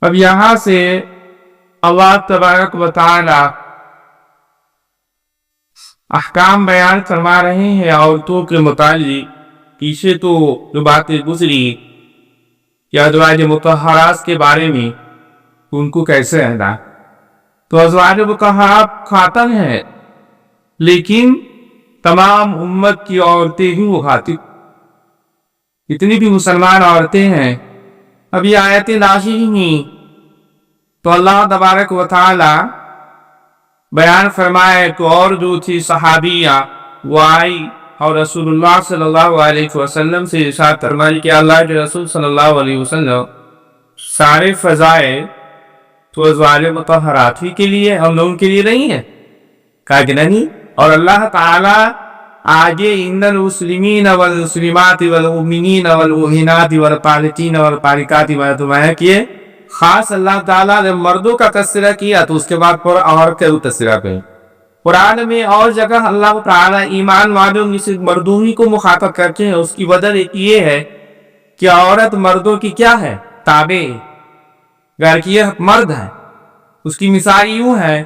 اب یہاں سے اللہ تبارک و تعالی احکام بیان فرما رہے ہیں عورتوں کے متعلق۔ پیچھے تو جو باتیں گزری کہ ازواج مطہرات کے بارے میں ان کو کیسے رہنا، تو ازواج مطہرات خاتن ہیں لیکن تمام امت کی عورتیں ہی وہ خاطب، اتنی بھی مسلمان عورتیں ہیں۔ اب یہ آیتیں نازل ہوئی تو اللہ تبارک و تعالی بیان فرمائے تو اور جو تھی صحابیہ وہ آئی اور رسول اللہ صلی اللہ علیہ وسلم سے ارشاد فرمائی کہ اللہ کے رسول صلی اللہ علیہ وسلم سارے فضائل تو ازواج مطہرات ہی کے لیے، ہم لوگوں کے لیے نہیں ہے؟ کہا کہ نہیں، اور اللہ تعالی آگے ان المسلمین والمسلمات والمؤمنین والمؤمنات والقانتین والقانتات فرمایا کہ خاص اللہ تعالیٰ نے مردوں کا تذکرہ کیا تو اس کے بعد پر عورت کا تذکرہ کیا۔ قرآن میں اور جگہ اللہ تعالیٰ ایمان والوں میں سے مردوں ہی کو مخاطب کرتے ہیں۔ اس کی وجہ یہ ہے کہ عورت مردوں کی کیا ہے؟ تابع، گھر کی مرد ہے۔ اس کی مثال یوں ہے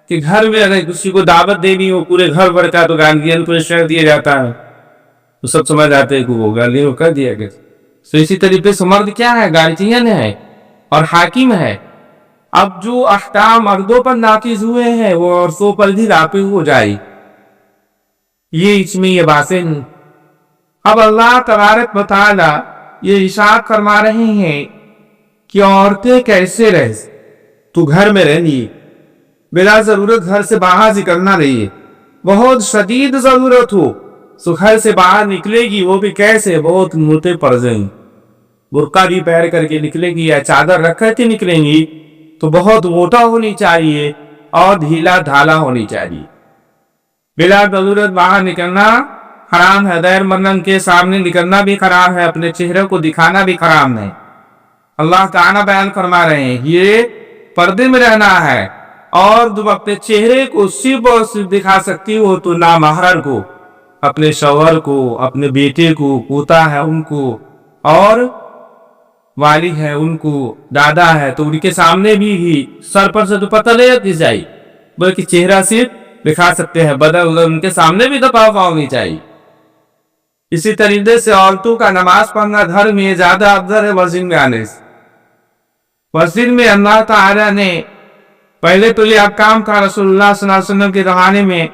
کہ گھر میں اگر کسی کو دعوت دینی ہو پورے گھر بھر کا تو گارڈین کو شہر دیا جاتا ہے، تو سب سمجھ جاتے ہیں کہ وہ گارڈین کر دیا گیا۔ تو اسی طریقے سے مرد کیا ہے؟ گارڈین ہے اور حاکم ہے۔ اب جو احکام مردوں پر نافذ ہوئے ہیں وہ عورتوں پر بھی نافذ ہو جائے، یہ اس میں یہ باتیں ہیں۔ اب اللہ تبارک و تعالی یہ ارشاد فرما رہے ہیں کہ عورتیں کیسے رہیں، تو گھر میں رہنی، بلا ضرورت گھر سے باہر نکلنا نہیں، بہت شدید ضرورت ہو تو گھر سے باہر نکلے گی، وہ بھی کیسے؟ بہت موٹے پردے، برقع بھی پہن کر کے نکلے گی یا چادر رکھ کر کے نکلیں گی تو بہت موٹا ہونی چاہیے اور ڈھیلا ڈھالا ہونی چاہیے۔ بلا ضرورت باہر نکلنا حرام ہے، غیر محرم کے سامنے نکلنا بھی حرام ہے، اپنے چہرے کو دکھانا بھی حرام ہے۔ اللہ تعالیٰ بیان فرما رہے ہیں یہ پردے میں رہنا ہے، اور تم اپنے چہرے کو صرف اور صرف دکھا سکتی ہو تو نامحرم کو، اپنے شوہر کو، اپنے بیٹے کو، پوتا ہے ان کو، اور والد ہے ان کو، دادا ہے تو ان کے سامنے بھی سر پر سے دوپٹہ لے دی جائے، بلکہ چہرہ صرف دکھا سکتے ہیں، بدن ان کے سامنے بھی دباؤ ہونی چاہیے۔ اسی طریقے سے عورتوں کا نماز پڑھنا گھر میں زیادہ افضل ہے مسجد میں آنے سے۔ مسجد میں اللہ تعالی نے پہلے تو یہ احکام تھا رسول اللہ صلی اللہ علیہ وسلم کے زمانے میں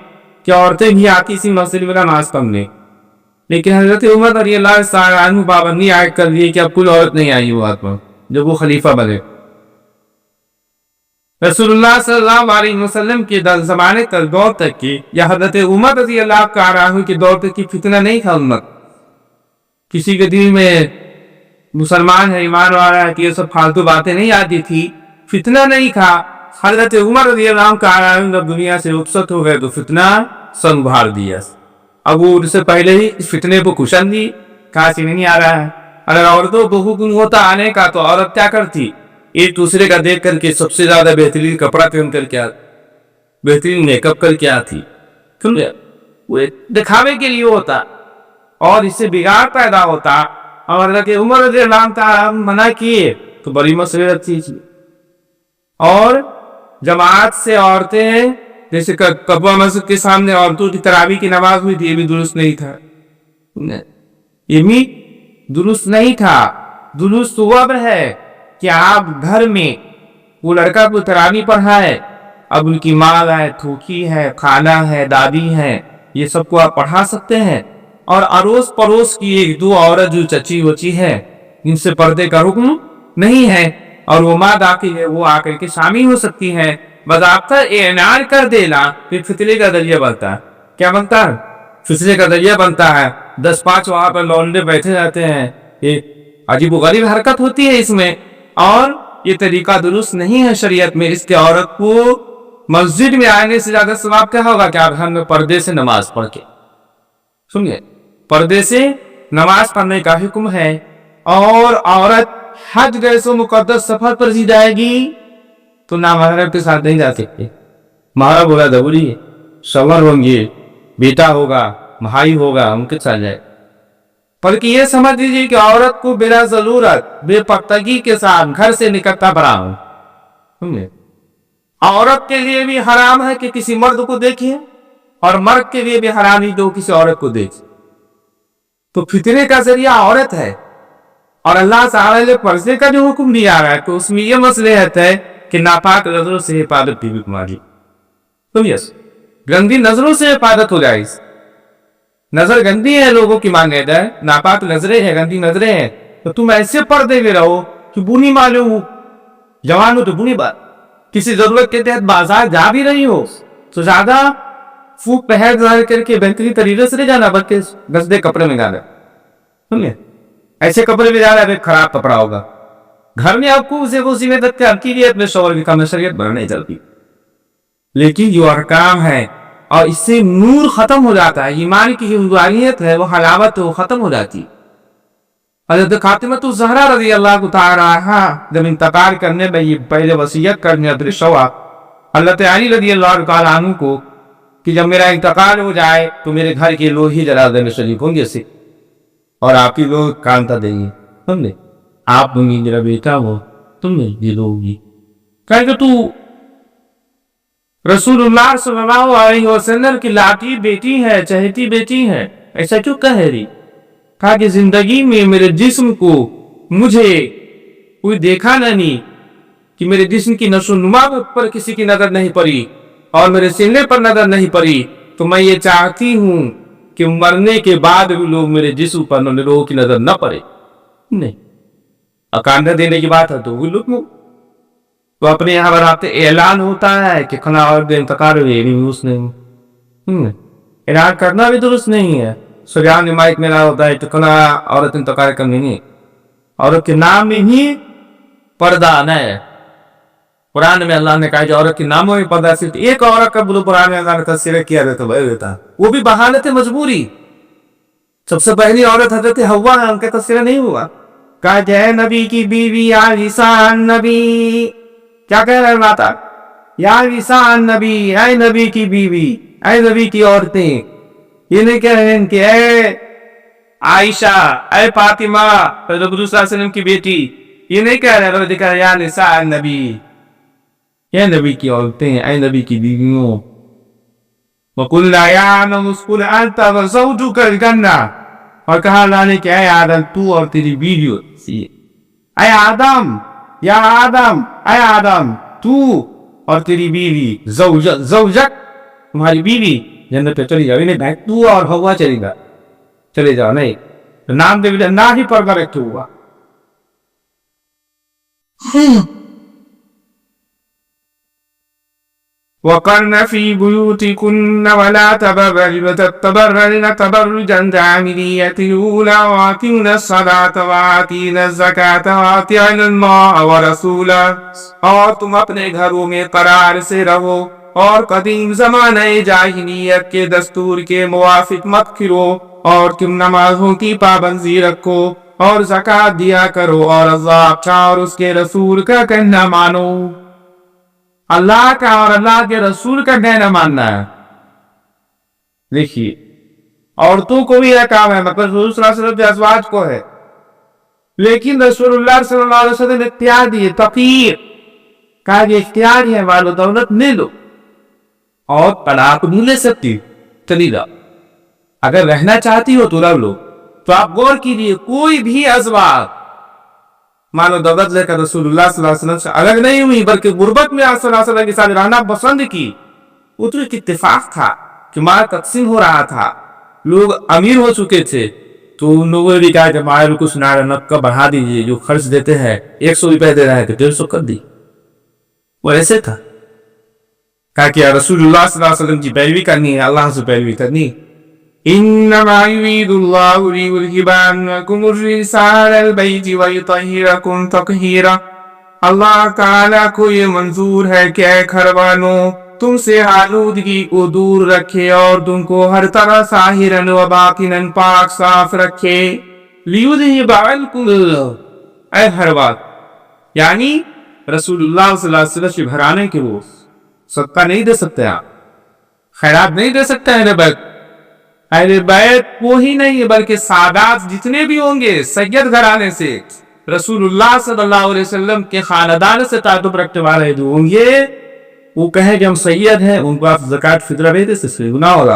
کہ عورتیں بھی آتی سی مسجد میں نماز پڑھنے، لیکن حضرت عمر رضی اللہ تعالیٰ عنہ پابندی عائد کر دی کہ اب کوئی عورت نہیں آئی ہوا پر جب وہ خلیفہ بنے۔ رسول اللہ صلی اللہ علیہ وسلم کے زمانے تک دور تک کی یا حضرت عمر رضی اللہ تعالیٰ عنہ کے دور تک کی فتنہ نہیں تھا امت، کسی کے دل میں مسلمان ہے ایمان والا ہے کہ یہ سب فالتو باتیں نہیں آتی تھی، فتنہ نہیں تھا۔ حضرت عمر رضی اللہ تعالیٰ عنہ جب دنیا سے رخصت ہو گئے تو فتنہ سنبھال دیا۔ اب وہ ان سے پہلے ہی اس فتنے کو کشن دی، کہا کہ نہیں آ رہا ہے۔ اگر عورتوں کو حکم ہوتا آنے کا تو عورت کیا کرتی؟ ایک دوسرے کا دیکھ کر کے سب سے زیادہ بہترین کپڑا پہن کر کے بہترین میک اپ کر کے آتی، وہ دکھاوے کے لیے ہوتا اور اس سے بگاڑ پیدا ہوتا۔ اور حضرت عمر رضی اللہ تعالیٰ منع کیے تو بڑی مسئلہ تھی۔ اور جماعت سے عورتیں جیسے کعبہ مسجد کے سامنے عورتوں کی تراویح کی نماز ہوئی تھی، یہ بھی درست نہیں تھا، یہ بھی درست نہیں تھا۔ درست وہ ہے کہ آپ گھر میں وہ لڑکا کو تراویح پڑھائے، اب ان کی ماں ہے، تھوکی ہے، خالہ ہے، دادی ہے، یہ سب کو آپ پڑھا سکتے ہیں۔ اور اڑوس پڑوس کی ایک دو عورت جو چچی وچی ہے جن سے پردے کا حکم نہیں ہے اور وہ ماں داخل ہے، وہ آ کر کے شامل ہو سکتی ہے۔ باضابطہ اعلان کر دینا پھر فتنے کا ذریعہ بنتا ہے۔ کیا بنتا ہے؟ فتنے کا ذریعہ بنتا ہے۔ 10-5 وہاں پر لونڈے بیٹھے رہتے ہیں، یہ عجیب و غریب حرکت ہوتی ہے اس میں، اور یہ طریقہ درست نہیں ہے شریعت میں۔ اس کے عورت کو مسجد میں آنے سے زیادہ ثواب کیا ہوگا کہ آپ گھر میں پردے سے نماز پڑھ کے، سنیے، پردے سے نماز پڑھنے کا حکم ہے۔ اور عورت حج جیسے مقدس سفر پر ہی جائے گی تو نامحرم کے ساتھ نہیں جا سکتے۔ محرم ہوگا ضروری ہے، شوہر ہوں گے، بیٹا ہوگا، بھائی ہوگا، ان کے ساتھ جائے۔ बल्कि ये समझ लीजिए कि औरत को बिना जरूरत बेपरदगी के साथ घर से निकलता बड़ा हो। समझे? औरत के लिए भी हराम है कि किसी मर्द को देखे, और मर्द के लिए भी हराम है कि वो किसी औरत को देखे। तो फितने का जरिया औरत है, और अल्लाह ताला ने पर्दे का जो हुक्म दिया है तो उसमें यह मसलहत है कि नापाक नजरों से हिफाजत भी तुम्हारी। तुम यस गंदी नजरों से हिफाजत हो जाए। नजर गंदी है, लोगों की मान्यता है, नापाक नजरें हैं, गंदी नजरें हैं, तो तुम ऐसे पर्दे में रहो कि बुरी मालूम हो, जवान हो तो बुरी बात। किसी जरूरत के तहत बाजार जा भी रही हो तो ज्यादा फूक पहल जाहिर करके बेहतरीन तरीके से नहीं जाना, बल्कि गंदे कपड़े में जाना। सुनिए, ऐसे कपड़े में जा रहा है खराब कपड़ा होगा। घर में आपको उसे उसी में तक अपने शौहर की कम शरीयत बना नहीं चलती, लेकिन जो अहकाम है और इससे नूर खत्म हो जाता है, ईमान की रुहानियत है, वो हलावत वो खत्म हो जाती। हज़रत फातिमा ज़हरा रज़ी अल्लाह तआला अन्हा जब इंतकाल करने में ये पहले वसीयत करने हज़रत शवा हज़रत अली रज़ी अल्लाह तआला अन्हु को कि जब मेरा इंतकाल हो जाए तो मेरे घर के लोग ही जनाज़े में शरीक होंगे से, और आप ही लोग कांता देंगे। समझे? आप होंगी, मेरा बेटा हो, तुम ये लोगी। कहेंगे तू रसूलुल्लाह सल्लल्लाहु अलैहि वसल्लम की लाठी बेटी है, चहेती बेटी है, ऐसा क्यों कह रही? कहा कि जिंदगी में मेरे जिस्म को मुझे कोई देखा नहीं, कि मेरे जिस्म की नशोनुमा पर किसी की नजर नहीं पड़ी और मेरे सीने पर नजर नहीं पड़ी, तो मैं ये चाहती हूं कि मरने के बाद भी लोग मेरे जिस्म पर लोगों की नजर न पड़े। नहीं, अकांदा देने की बात है तो वो लोग तो अपने यहाँ बनाते ऐलान होता है कि खना और इंतकाल हुए, उसने ऐलान करना भी दुरुस्त नहीं है। सुजान माइक में होता है तो खना औरत इंतकाल करनी नहीं, औरत के नाम में ही पर्दा न है। कुरान में अल्लाह ने कहा कि औरत के नामों में पर्दा, सिर्फ एक औरत का कुरान में अल्लाह ने तस्वीर किया रहता है, वो भी बहालत मजबूरी। सबसे पहली औरत हजरत हव्वा है, उनका तस्वीर नहीं हुआ। कहा जय नबी की बीवी या लिसान नबी, क्या कह रहे माता? या लिसान नबी, ऐ नबी की बीवी, ऐ नबी की औरतें। ये नहीं कह रहे हैं कि ऐ आयशा, ऐ फातिमा रसूलुल्लाह सल्लल्लाहु अलैहि वसल्लम की बेटी, ये नहीं कह रहे हैं, दिखा या लिसान नबी, ये नबी की औरतें, ऐ नबी की बीवियों। वकुल्ला या मुस्कुल अंता व ज़ौजुका अल-जन्ना, और कहा अल्लाह ने कि ऐ आदम तू और तेरी बीवी, ऐ आदम, या आदम, ऐ आदम तू और तेरी बीवी, ज़ौजक तुम्हारी बीवी जन्नत पे चली जाओ। नहीं भाई तू और हवा चलेगा, चले जाओ, नहीं तो नाम दे ना ही पर्दा रखे हुआ। वक़र्न फ़ी बुयूतिकुन्न वला तबर्रजन तबर्रुजन जाहिलिय्यतिल ऊला वाक़िमना अस्सलात वातीना ज़कात वातिअल्लाह व रसूलह, और तुम अपने घरों में करार से रहो और कदीम ज़माने जाहिलियत के दस्तूर के मुवाफिक मत फिरो, और तुम नमाजों की पाबंदी रखो और ज़कात दिया करो और अल्लाह और उसके रसूल का कहना मानो। अल्लाह का और अल्लाह के रसूल का कहना मानना है। देखिए, औरतों को भी यह काम है, मतलब रसूल सल्लल्लाहु अलैहि वसल्लम के अज़वाज को है, लेकिन रसूलुल्लाह सल्लल्लाहु अलैहि वसल्लम ने इख्तियार दिए, तक़ीर कहा ये इख्तियार है, मालो दौलत ले लो और तलाक भी ले सकती, चली जाओ। अगर रहना चाहती हो तो रह लो। तो आप गौर कीजिए, कोई भी अज़वाज मानो दौलत लेकर रसूलुल्लाह सल्लल्लाहु अलैहि वसल्लम से अलग नहीं हुई, बल्कि गुर्बत में सल्लल्लाहु अलैहि वसल्लम के साथ रहना पसंद की। वो तो एक इत्तेफाक था कि माल तकसीम हो रहा था, लोग अमीर हो चुके थे, तो उन लोगों ने भी कहा कि माल कुछ नक्का बढ़ा दीजिए, जो खर्च देते हैं 100 रुपए दे रहे हैं तो 150 कर दी। वो ऐसे था, कहा कि रसूलुल्लाह सल्लल्लाहु अलैहि वसल्लम की पैरवी करनी है, अल्लाह से पैरवी करनी। इन्नमा युरीदुल्लाहु लियुज़हिबा अन्कुम अर्रिजसा अहलल बैति व युतहिरकुम तत्हीरा। अल्लाह ताला को ये मंजूर है कि ऐ घरवालों तुमसे आलूदगी को दूर रखे और तुमको हर तरह साहिरन व बातिनन पाक साफ रखे। लियुज़हिबा अन्कुम, ऐ घरवाल यानी रसूलुल्लाह सल्लल्लाहु अलैहि वसल्लम के घराने के वो सदका नहीं दे सकते, आप खैरात नहीं दे सकते हैं, अहले बैत वो ही नहीं बल्कि सादात जितने भी होंगे सैयद घराने से रसूलुल्लाह सल्लल्लाहु अलैहि वसल्लम के खानदान से ताल्लुक रखने वाले जो होंगे वो कहे कि हम सैयद हैं, उनको आप ज़कात फितरा भेज दे, इससे गुनाह होगा।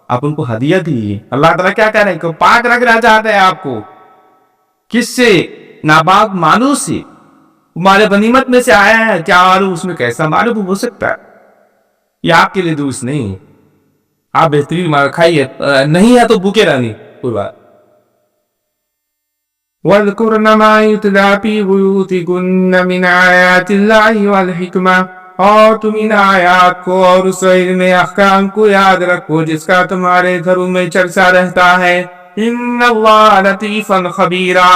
आप उनको हदिया दीजिए। अल्लाह ताला क्या कह रहे हैं कि पाक रखना चाहते हैं आपको किससे? नापाक मालूम से। तुम्हारे गनीमत में से आया है, क्या मालूम उसमें कैसा मालूम हो सकता है। ये आपके लिए दोस्त नहीं, आप बेहतरीन माल खाइए, नहीं है तो भूखे रहनी कोई बात। वज़कुरन मा युतला फी बुयूतिकुन्न मिन आयातिल्लाहि वल हिकमा, और तुम इन आयात को और उस इल्म अहकाम को याद रखो जिसका तुम्हारे घरों में चर्चा रहता है। इन्नल्लाह लतीफन खबीरा,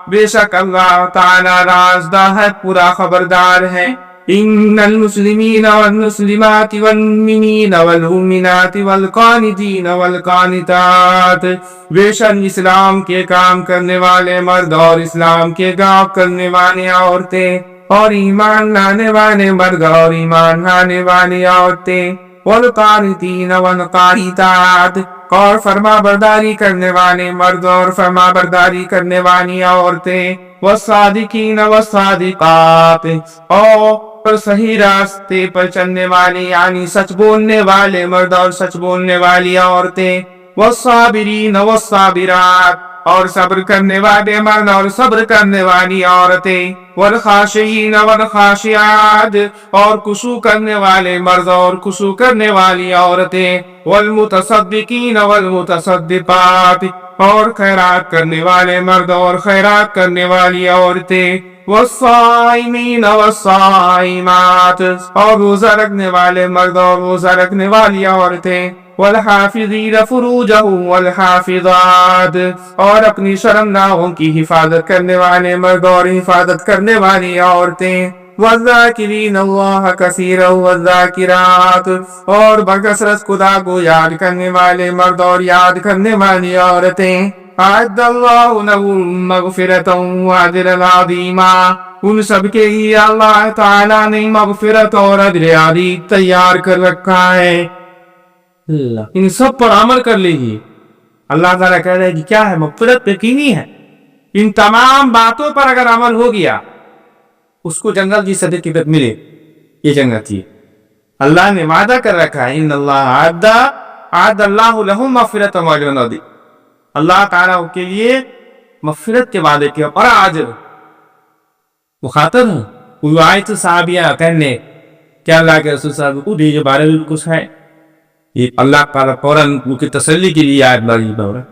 बेशक अल्लाह ताला राज़दार है, पूरा खबरदार है। इन्नल मुस्लिमीन वल मुस्लिमात वल मुमिनीन वल मुमिनात वल कानितीन वल कानितात, बेशक इस्लाम के काम करने वाले मर्द और इस्लाम के काम करने वाली औरतें, और ईमान लाने वाले मर्द और ईमान लाने वाली औरतें, वल कानितीन वल कानितात, और फरमा बरदारी करने वाले मर्द और फरमा बरदारी करने वाली औरतें, वस्सादिकीन वस्सादिकात, और सही रास्ते पर चलने वाले यानी सच बोलने वाले मर्द और सच बोलने वाली औरतें, वस्साबिरीन वस्साबिरात, और सब्र करने वाले मर्द और सब्र करने वाली औरतें, वल खाशिईन वल खाशियात, और खुशू करने वाले मर्द और खुशू करने वाली औरतें, वल मुतसद्दिकीन वल मुतसद्दिकात, और खैरात करने वाले मर्द और खैरात करने वाली औरतें, वस्साइमीन वस्साइमात, और रोजा रखने वाले मर्द और रोजा रखने वाली औरतें, वल हाफिज़ीन फुरूजहुम वल हाफिज़ात, और अपनी शर्मगाहों की हिफाजत करने वाले मर्द और हिफाजत करने वाली औरतें, वज़ाकिरीन अल्लाह कसीरन वज़ाकिरात, और बकसरत खुदा को याद करने वाले मर्द और याद करने वाली औरतें, अअद्दल्लाहु लहुम मग़फ़िरतन व अजरन अज़ीमा, उन सबके लिए अल्लाह ताला ने मग़फ़िरत और अजर अज़ीम तैयार कर रखा है। इन सब पर अमल कर लीजिए। अल्लाह ताला कह रहे हैं कि क्या है, मग़फ़िरत यकीनी है। इन तमाम बातों पर अगर अमल हो गया उसको जंगल की सर्टिफिकेट मिले, ये जन्नत थी। अल्लाह ने वादा कर रखा है, इन्नल्लाह अअद्दल्लाहु लहुम मग़फ़िरतन व अजरन अज़ीम, अल्लाह ताला के लिए मग़फ़िरत के वादे किया और अजर मुखातर है। कोई आए तो साहबिया कहने क्या अल्लाह के रसूल साहब को ये बारे में कुछ है, ये अल्लाह ताला फौरन उनकी तसल्ली के लिए आयत नाज़िल हो रहा है।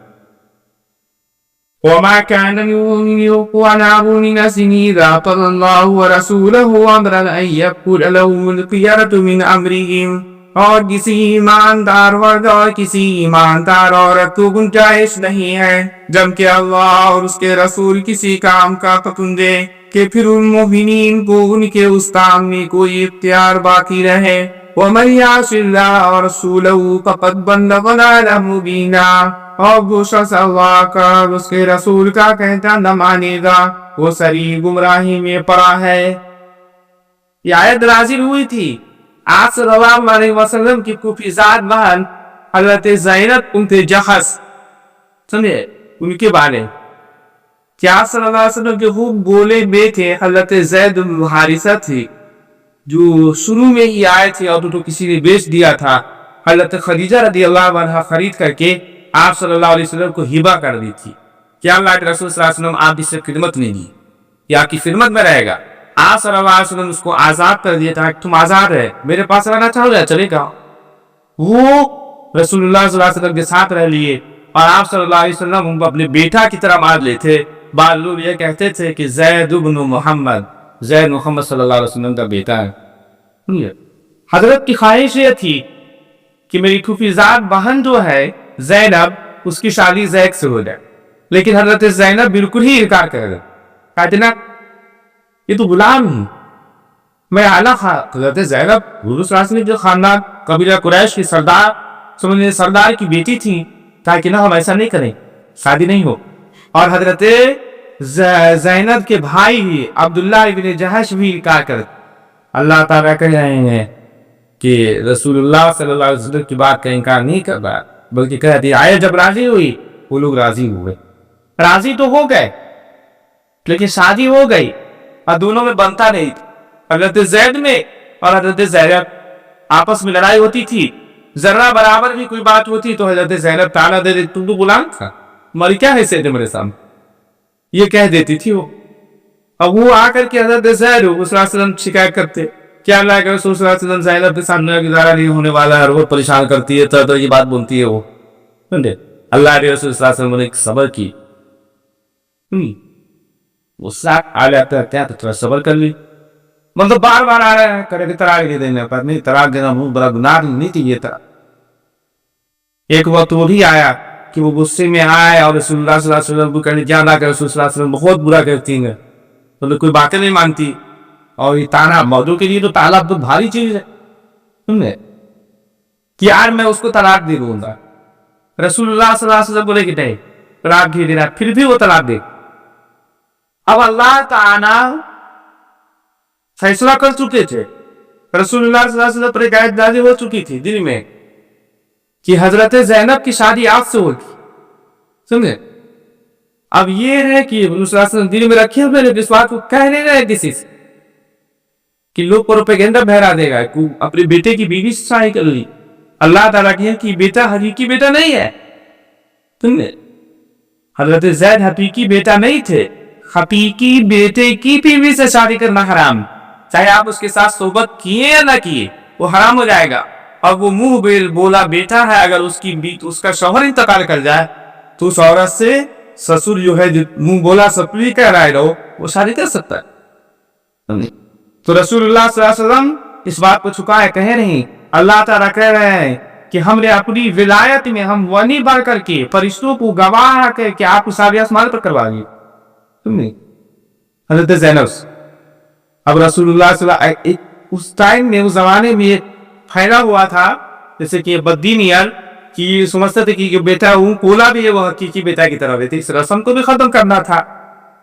वमा कान लियुमिनु वला मुमिनातिन इज़ा क़ज़ल्लाहु व रसूलुहु अम्रन अन यकुन लहुमुल खियरतु मिन अम्रिहिम, और किसी ईमानदार मर्द और किसी ईमानदार औरत को गुंजाइश नहीं है जबकि अल्लाह और उसके रसूल किसी काम का हुक्म दे कि फिर उन मोमिनीन को उनके उस काम में कोई इख्तियार बाकी रहे। वमन यासिल्लाह व रसूलहु फ़क़द बल्लग़ ज़लालन मुबीना, और जो शख्स अल्लाह का और उसके रसूल का कहता न मानेगा वो सरी गुमराही में पड़ा है। ये आयत नाज़िल हुई थी आप सल्लल्लाहु अलैहि वसल्लम की कुफिजात बहन हज़रत ज़ैनब उनके जहस, समझे उनके बारे क्या सल्लल्लाहु अलैहि वसल्लम के खूब बोले बेटे हज़रत ज़ैद बिन हारिसा थी जो शुरू में ही आए थे और तो किसी ने बेच दिया था। हज़रत खदीजा रज़ियल्लाहु अन्हा खरीद करके आप सल्लल्लाहु अलैहि वसल्लम को हिबा कर दी थी। क्या अल्लाह के रसूल सल्लल्लाहु अलैहि वसल्लम आपकी सिर्फ खिदमत नहीं दी, या आपकी खिदमत में रहेगा। आप सल्लल्लाहु अलैहि वसल्लम उसको आजाद कर दिया था, तुम आजाद है, मेरे पास रहना चाहोगे चलेगा। वो रसूलुल्लाह सल्लल्लाहु अलैहि वसल्लम के साथ रह लिए और आप सल्लल्लाहु अलैहि वसल्लम उनको अपने बेटा की तरह मान लेते। बाद लोग ये कहते थे कि ज़ैद इब्न मोहम्मद, ज़ैद मोहम्मद सल्लल्लाहु अलैहि वसल्लम का बेटा है। हजरत की ख्वाहिश ये थी कि मेरी खुफीजात बहन जो है ज़ैनब, उसकी शादी ज़ैद से हो जाए, लेकिन हजरत ज़ैनब बिल्कुल ही इनकार कर गए। कहते ना ये तो गुलाम ही, मैं आला हजरत ज़ैनब जो खानदान कबीला कुरैश की सरदार समझे सरदार की बेटी थी, ताकि ना हम ऐसा नहीं करें, शादी नहीं हो। और हजरत ज़ैनब के भाई अब्दुल्लाह इब्न जहश भी इनकार कर। अल्लाह ताला कह रहे हैं कि रसूलुल्लाह सल्लल्लाहु अलैहि वसल्लम की बात का इनकार नहीं कर रहा, بلکہ کہہ دیا آئے جب راضی ہوئی وہ لوگ راضی ہوئے. راضی تو ہو گئے لیکن شادی ہو گئی اور دونوں میں بنتا نہیں تھا. حضرت زید میں اور حضرت زینب آپس میں لڑائی ہوتی تھی. ذرہ برابر بھی کوئی بات ہوتی تو حضرت زینب تعالیٰ دے دیتی تم تو غلام تھا مر کیا ہے سید میرے سامنے یہ کہہ دیتی تھی وہ. اب وہ آ کر کے حضرت زید صلی اللہ علیہ وسلم شکایت کرتے کیا اللہ کے رسول صلی اللہ علیہ وسلم زینب کے سامنے گزارا نہیں ہونے والا ہے اور وہ پریشان کرتی ہے تو یہ بات بولتی ہے وہ. اللہ کے رسول صلی اللہ علیہ وسلم نے صبر کی. غصہ آ جاتا ہے تو تھوڑا صبر کر لی. مطلب بار بار آ رہا ہے کرے کہ طلاق نہیں دینے پر نہیں طلاق دینا بڑا گناہ نہیں تھی یہ تھا. ایک وقت وہ بھی آیا کہ وہ غصے میں آئے اور رسول اللہ صلی اللہ علیہ وسلم کو کہنے جانا کہ رسول صلی اللہ علیہ وسلم بہت برا کرتی ہیں تو کوئی باتیں نہیں مانتی. اور یہ تانا موضوع کے لیے تو طلاق تو بھاری چیز ہے سننے کہ یار میں اس کو طلاق دے دوں گا. رسول اللہ صلی اللہ علیہ وسلم بولے کہ نہیں طلاق دے دینا پھر بھی وہ طلاق دے. اب اللہ تعالی فیصلہ کر چکے تھے. رسول اللہ صلی اللہ علیہ وسلم پر ایک آیت نازل ہو چکی تھی دل میں کہ حضرت زینب کی شادی آپ سے ہوگی سمجھے. اب یہ ہے کہ رسول اللہ صلی اللہ علیہ وسلم دل میں رکھے ہوئے اس بات کو کہہ نہیں رہے کسی سے کہ لوگ پروپیگنڈا بہرا دے گا کہ اپنے بیٹے کی بیوی سے شادی کر لی. اللہ تعالیٰ کی ہے کہ بیٹا حقیقی بیٹا نہیں ہے سمجھے. حضرت زید حقیقی بیٹا نہیں تھے. حقیقی بیٹے کی بیوی سے شادی کرنا حرام چاہے آپ اس کے ساتھ صحبت کیے یا نہ کیے وہ حرام ہو جائے گا. اور وہ منہ بولا بیٹا ہے اگر اس کا شوہر انتقال کر جائے تو اس عورت سے سسر جو ہے منہ بولا سپلی کہہ رہا ہے وہ شادی کر سکتا ہے. تو رسول اللہ صلی اللہ علیہ وسلم اس بات کو چھکائے کہہ نہیں. اللہ تعالیٰ کہہ رہے ہیں کہ ہم نے اپنی ولایت میں ہم ونی بڑھ کر کے فرشتوں کو گواہ کر کے آپ کو سارے آسمان پر کروا دیے. حضرت زینب اب رسول اللہ صلی اللہ علیہ وسلم اس ٹائم میں اس زمانے میں پھیلا ہوا تھا جیسے کہ بدینیال کہ سمجھتے تھے کہ بیٹا ہوں کولا بھی ہے وہ حقیقی بیٹا کی طرح تھی. اس رسم کو بھی ختم کرنا تھا.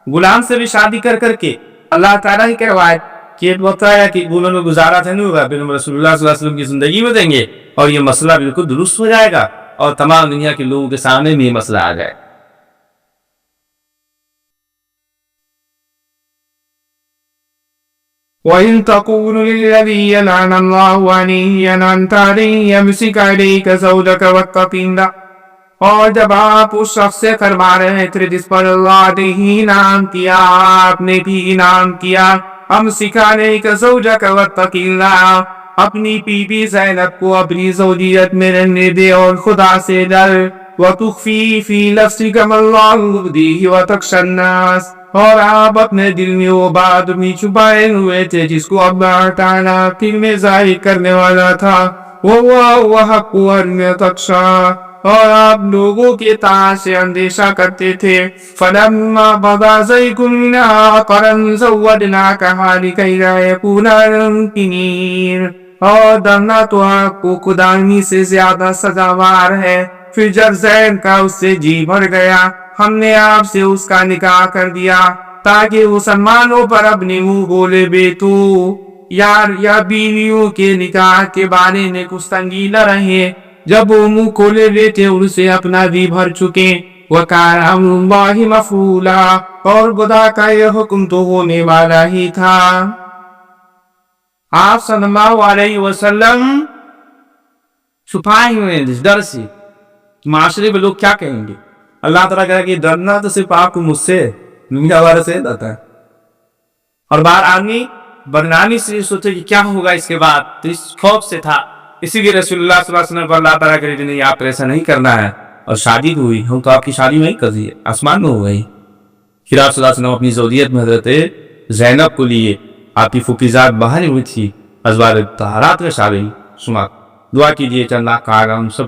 غلام سے بھی شادی کر کر کے اللہ تعالیٰ ہی کہوائے کہ بتایا کہ انہوں نے گزارا تھا نہیں ہوگا رسول اللہ صلی اللہ علیہ وسلم کی زندگی میں دیں گے اور یہ مسئلہ بالکل درست ہو جائے گا اور تمام دنیا کے لوگوں کے سامنے میں یہ مسئلہ آ جائے. وَإِن تَقُولُ لِلَّذِي يَلْعَنَ اللَّهُ عَلَيْهِ أَنْتَ عَلَيْهِ يَمْسِكَ عَلَيْكَ زَوْجَكَ وَاتَّقِ اللَّهَ. اور جب آپ اس شخص سے فرما رہے تھے جس پر اللہ نے ہی انعام کیا آپ نے بھی انعام کیا أَمْسِكَ عَلَيْكَ زَوْجَكَ وَاتَّقِ اللَّهَ اپنی بیوی زینب کو اپنی زوجیت میں رہنے دے اور خدا سے ڈر. وَتُخْفِي فِي نَفْسِكَ مَا اللَّهُ مُبْدِيهِ وَتَخْشَى النَّاسَ اور آپ اپنے دل میں وہ بات بھی چھپائے ہوئے تھے جس کو اللہ تعالیٰ پھر میں ظاہر کرنے والا تھا. وَاللَّهُ أَحَقُّ أَن يَتَخْشَى اور آپ لوگوں کے طاعت سے اندیشہ کرتے تھے. فَلَمَّا قَضَىٰ زَيْدٌ مِنْهَا وَطَرًا زَوَّجْنَاكَهَا لِكَيْ لَا يَكُونَ عَلَى الْمُؤْمِنِينَ اور ڈرنا تو آپ کو خداوندی سے زیادہ سزاوار ہے. پھر جب زید کا اس سے جی بھر گیا ہم نے آپ سے اس کا نکاح کر دیا تاکہ مسلمانوں پر اپنے منہ بولے بیٹو یار یا بیویوں کے نکاح کے بارے میں کچھ تنگی نہ رہے جب وہ منہ کھولے بیٹے ان سے اپنا جی بھر چکے. وَكَانَ أَمْرُ اللَّهِ مَفْعُولًا اور خدا کا یہ حکم تو ہونے والا ہی تھا. آپ صلی اللہ علیہ وسلم چھپائے ہوئے اس ڈر سے معاشرے میں لوگ کیا کہیں گے. اللہ تعالیٰ کہا کہ ڈرنا تو صرف آپ کو مجھ سے دنیا والے سے ڈرتا ہے. اور بار آدمی بدنامی سے سوچے کہ کیا ہوگا اس کے بعد تو اس خوف سے تھا. اسی لیے رسول اللہ صلی اللہ علیہ وسلم پر اللہ تعالیٰ کہ نہیں آپ ایسا نہیں کرنا ہے. اور شادی ہوئی ہوں تو آپ کی شادی نہیں کر دی آسمان میں ہو گئی. پھر آپ صلی اللہ علیہ وسلم اپنی زوجیت میں حضرت زینب کو لیے. آپ کی فقیزات باہر ہوئی تھی ازواج طاہرات میں شامل. دعا کیجیے کہ اللہ کا ہم سب